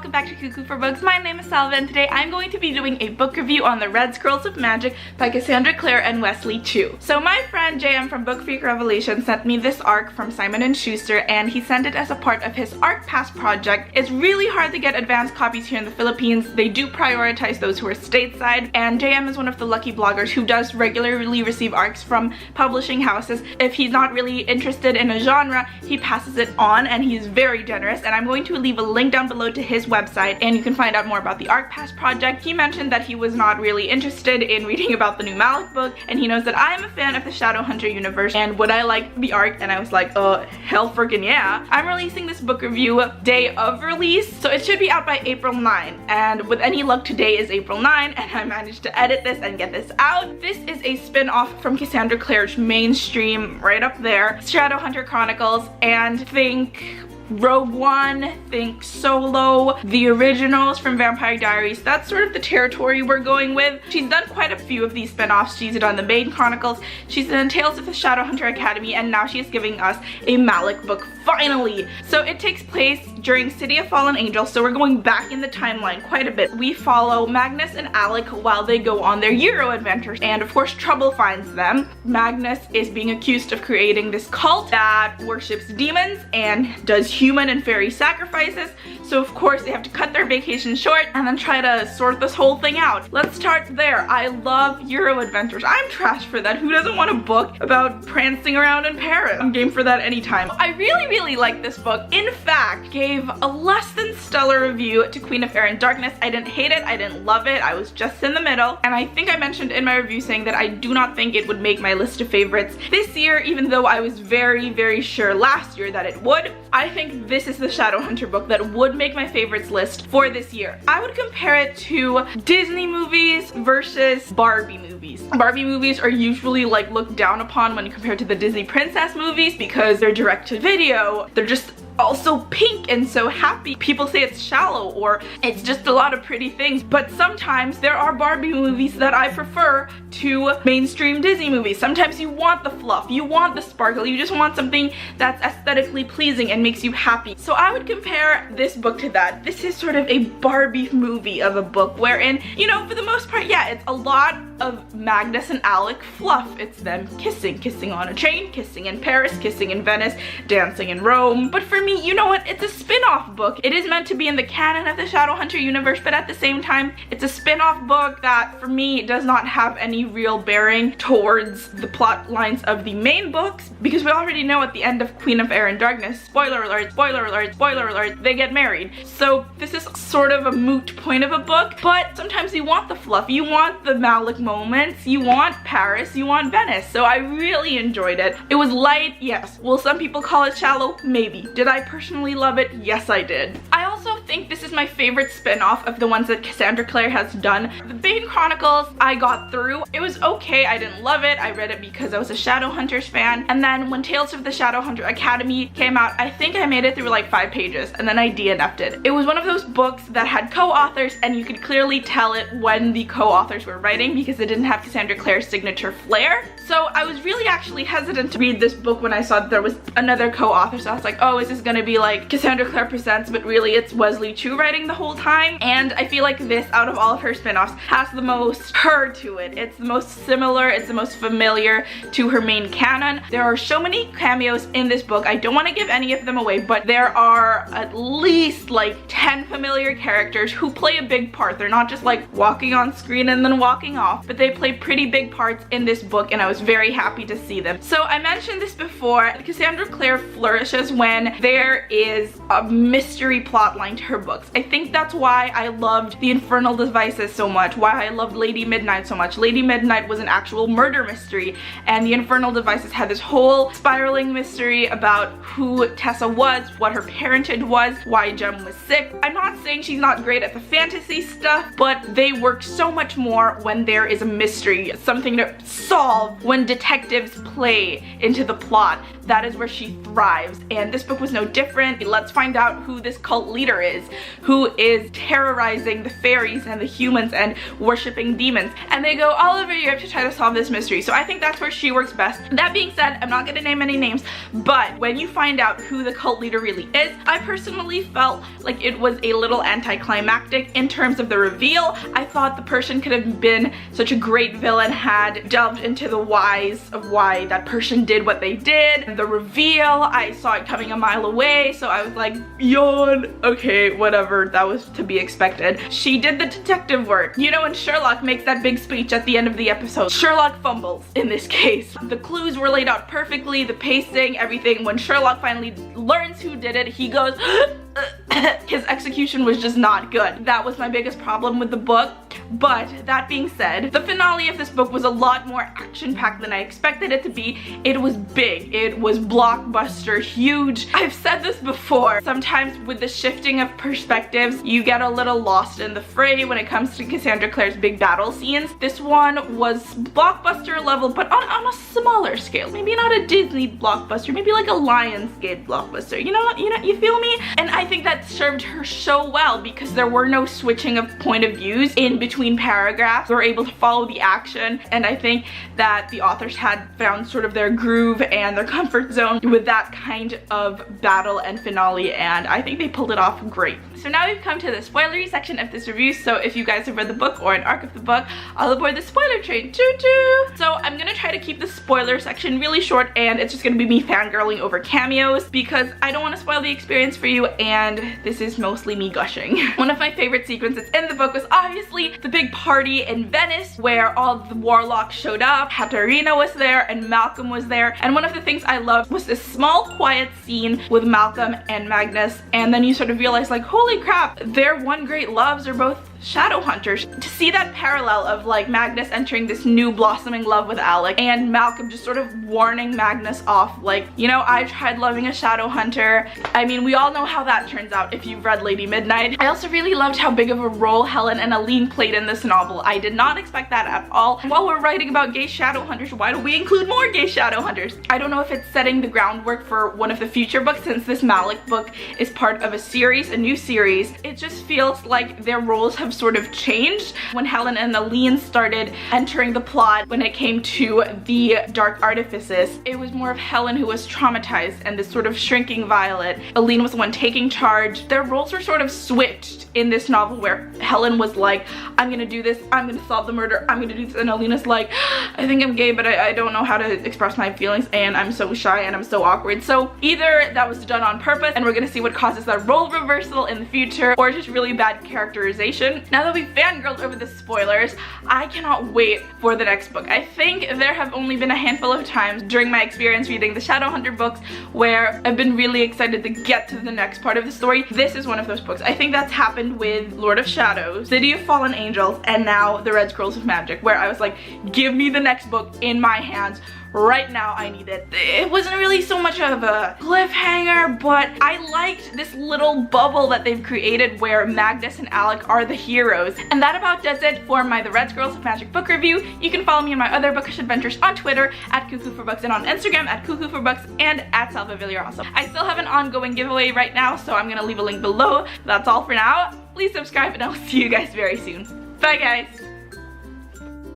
welcome back to Cuckoo for Books. My name is Salva and today I'm going to be doing a book review on The Red Scrolls of Magic by Cassandra Clare and Wesley Chu. So my friend JM from Book Freak Revelation sent me this ARC from Simon & Schuster and he sent it as a part of his ARC Pass project. It's really hard to get advanced copies here in the Philippines. They do prioritize those who are stateside, and JM is one of the lucky bloggers who does regularly receive ARCs from publishing houses. If he's not really interested in a genre, he passes it on and he's very generous, and I'm going to leave a link down below to his website and you can find out more about the ARC Pass project. He mentioned that he was not really interested in reading about the new Malik book, and he knows that I'm a fan of the Shadowhunter universe and would I like the ARC, and I was like, hell freaking yeah. I'm releasing this book review day of release, so it should be out by April 9, and with any luck today is April 9 and I managed to edit this and get this out. This is a spin-off from Cassandra Clare's mainstream, right up there, Shadowhunter Chronicles, and think Rogue One, think Solo, the originals from Vampire Diaries. That's sort of the territory we're going with. She's done quite a few of these spin-offs. She's done the Maiden Chronicles, she's done Tales of the Shadowhunter Academy, and now she is giving us a Malik book, finally! So it takes place during City of Fallen Angels, so we're going back in the timeline quite a bit. We follow Magnus and Alec while they go on their Euro adventures, and of course trouble finds them. Magnus is being accused of creating this cult that worships demons and does human and fairy sacrifices, so of course they have to cut their vacation short and then try to sort this whole thing out. Let's start there. I love Euro adventures. I'm trash for that. Who doesn't want a book about prancing around in Paris? I'm game for that anytime. I really like this book. In fact, gave a less than stellar review to Queen of Air and Darkness. I didn't hate it, I didn't love it, I was just in the middle, and I think I mentioned in my review saying that I do not think it would make my list of favorites this year, even though I was very sure last year that it would. I think this is the Shadowhunter book that would make my favorites list for this year. I would compare it to Disney movies versus Barbie movies. Barbie movies are usually like looked down upon when compared to the Disney princess movies because they're direct to video. They're just also pink and so happy. People say it's shallow or it's just a lot of pretty things, but sometimes there are Barbie movies that I prefer to mainstream Disney movies. Sometimes you want the fluff, you want the sparkle, you just want something that's aesthetically pleasing and makes you happy. So I would compare this book to that. This is sort of a Barbie movie of a book wherein, you know, for the most part, yeah, it's a lot of Magnus and Alec fluff. It's them kissing on a train, kissing in Paris, kissing in Venice, dancing in Rome. But for me, you know what? It's a spin-off book. It is meant to be in the canon of the Shadowhunter universe, but at the same time, it's a spin-off book that, for me, does not have any real bearing towards the plot lines of the main books, because we already know at the end of Queen of Air and Darkness, spoiler alert, spoiler alert, spoiler alert, they get married. So this is sort of a moot point of a book, but sometimes you want the fluff, you want the Malik moments, you want Paris, you want Venice. So I really enjoyed it. It was light, yes. Will some people call it shallow? Maybe. Did I personally love it? Yes, I did. I also think this is my favorite spin-off of the ones that Cassandra Clare has done. The Maiden Chronicles I got through. It was okay. I didn't love it. I read it because I was a Shadowhunters fan, and then when Tales of the Shadowhunter Academy came out, I think I made it through like 5 pages and then I DNF'd it. It was one of those books that had co-authors and you could clearly tell it when the co-authors were writing because it didn't have Cassandra Clare's signature flair. So I was really actually hesitant to read this book when I saw that there was another co-author, so I was like, oh, is this gonna be like Cassandra Clare presents, but really it's Wesley Chu writing the whole time? And I feel like this, out of all of her spin-offs, has the most her to it. It's the most similar, it's the most familiar to her main canon. There are so many cameos in this book. I don't want to give any of them away, but there are at least like 10 familiar characters who play a big part. They're not just like walking on screen and then walking off, but they play pretty big parts in this book, and I was very happy to see them. So I mentioned this before, Cassandra Clare flourishes when there is a mystery plot line to her books. I think that's why I loved the Infernal Devices so much, why I loved Lady Midnight so much. Lady Midnight was an actual murder mystery, and the Infernal Devices had this whole spiraling mystery about who Tessa was, what her parentage was, why Jem was sick. I'm not saying she's not great at the fantasy stuff, but they work so much more when there is a mystery, something to solve, when detectives play into the plot. That is where she thrives, and this book was no different. Let's find out who this cult leader is. who is terrorizing the fairies and the humans and worshipping demons. And they go all over Europe to try to solve this mystery. So I think that's where she works best. That being said, I'm not going to name any names, but when you find out who the cult leader really is, I personally felt like it was a little anticlimactic in terms of the reveal. I thought the person could have been such a great villain had delved into the whys of why that person did what they did. The reveal, I saw it coming a mile away, so I was like, yawn, okay, whatever, that was to be expected. She did the detective work. You know, when Sherlock makes that big speech at the end of the episode, Sherlock fumbles in this case. The clues were laid out perfectly, the pacing, everything. When Sherlock finally learns who did it, he goes, his execution was just not good. That was my biggest problem with the book. But that being said, the finale of this book was a lot more action-packed than I expected it to be. It was big, it was blockbuster, huge. I've said this before, sometimes with the shifting of perspectives, you get a little lost in the fray when it comes to Cassandra Clare's big battle scenes. This one was blockbuster level, but on a smaller scale. Maybe not a Disney blockbuster, maybe like a Lionsgate blockbuster. You feel me? And I think that served her so well because there were no switching of point of views in between paragraphs. They were able to follow the action, and I think that the authors had found sort of their groove and their comfort zone with that kind of battle and finale, and I think they pulled it off great. So now we've come to the spoilery section of this review, so if you guys have read the book or an arc of the book, I'll aboard the spoiler train, choo-choo! So I'm gonna try to keep the spoiler section really short, and it's just gonna be me fangirling over cameos because I don't want to spoil the experience for you, and this is mostly me gushing. One of my favorite sequences in the book was obviously the big party in Venice where all the warlocks showed up. Katerina was there and Malcolm was there, and one of the things I loved was this small quiet scene with Malcolm and Magnus, and then you sort of realize like, holy crap, their one great loves are both Shadowhunters. To see that parallel of like Magnus entering this new blossoming love with Alec and Malcolm just sort of warning Magnus off like, you know, I tried loving a Shadowhunter. I mean, we all know how that turns out if you've read Lady Midnight. I also really loved how big of a role Helen and Aline played in this novel. I did not expect that at all. And while we're writing about gay Shadowhunters, why don't we include more gay Shadowhunters? I don't know if it's setting the groundwork for one of the future books since this Malik book is part of a series, a new series. It just feels like their roles have sort of changed. When Helen and Aline started entering the plot when it came to the dark artifices, it was more of Helen who was traumatized and this sort of shrinking Violet. Aline was the one taking charge. Their roles were sort of switched in this novel where Helen was like, I'm gonna do this, I'm gonna solve the murder, I'm gonna do this, and Alina's like, I think I'm gay but I don't know how to express my feelings and I'm so shy and I'm so awkward. So either that was done on purpose and we're gonna see what causes that role reversal in the future, or just really bad characterization. Now that we've fangirled over the spoilers, I cannot wait for the next book. I think there have only been a handful of times during my experience reading the Shadowhunter books where I've been really excited to get to the next part of the story. This is one of those books. I think that's happened with Lord of Shadows, City of Fallen Angels, and now the Red Scrolls of Magic, where I was like, give me the next book in my hands. Right now I need it. It wasn't really so much of a cliffhanger, but I liked this little bubble that they've created where Magnus and Alec are the heroes. And that about does it for my The Red Scrolls of Magic book review. You can follow me in my other bookish adventures on Twitter at Cuckoo for Books and on Instagram at Cuckoo for Books and at SalvaVillier. I still have an ongoing giveaway right now, so I'm gonna leave a link below. That's all for now. Please subscribe and I'll see you guys very soon. Bye guys!